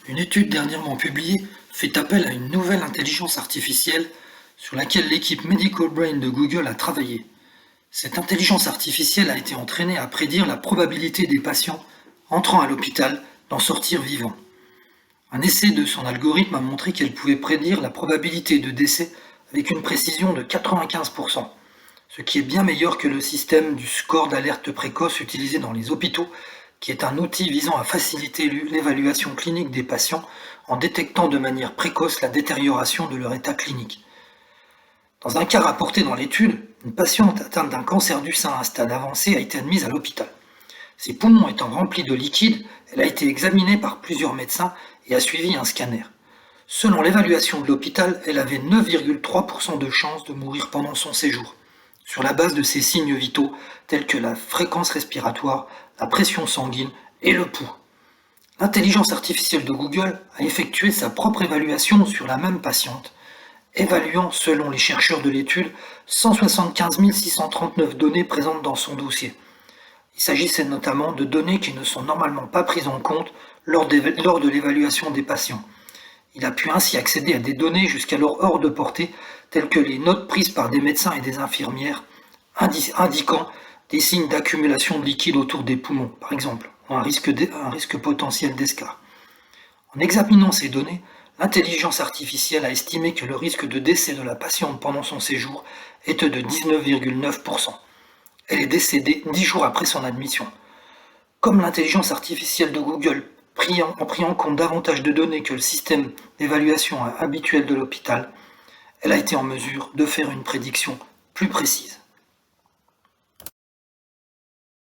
Une étude dernièrement publiée fait appel à une nouvelle intelligence artificielle sur laquelle l'équipe Medical Brain de Google a travaillé. Cette intelligence artificielle a été entraînée à prédire la probabilité des patients entrant à l'hôpital d'en sortir vivants. Un essai de son algorithme a montré qu'elle pouvait prédire la probabilité de décès avec une précision de 95%, ce qui est bien meilleur que le système du score d'alerte précoce utilisé dans les hôpitaux, qui est un outil visant à faciliter l'évaluation clinique des patients en détectant de manière précoce la détérioration de leur état clinique. Dans un cas rapporté dans l'étude, une patiente atteinte d'un cancer du sein à un stade avancé a été admise à l'hôpital. Ses poumons étant remplis de liquide, elle a été examinée par plusieurs médecins et a suivi un scanner. Selon l'évaluation de l'hôpital, elle avait 9,3% de chances de mourir pendant son séjour, sur la base de ses signes vitaux tels que la fréquence respiratoire, la pression sanguine et le pouls. L'intelligence artificielle de Google a effectué sa propre évaluation sur la même patiente, évaluant, selon les chercheurs de l'étude, 175 639 données présentes dans son dossier. Il s'agissait notamment de données qui ne sont normalement pas prises en compte lors de l'évaluation des patients. Il a pu ainsi accéder à des données jusqu'alors hors de portée, telles que les notes prises par des médecins et des infirmières, indiquant des signes d'accumulation de liquide autour des poumons, par exemple, ou un risque potentiel d'escarre. En examinant ces données, l'intelligence artificielle a estimé que le risque de décès de la patiente pendant son séjour était de 19,9%. Elle est décédée 10 jours après son admission. Comme l'intelligence artificielle de Google a pris en compte davantage de données que le système d'évaluation habituel de l'hôpital, elle a été en mesure de faire une prédiction plus précise.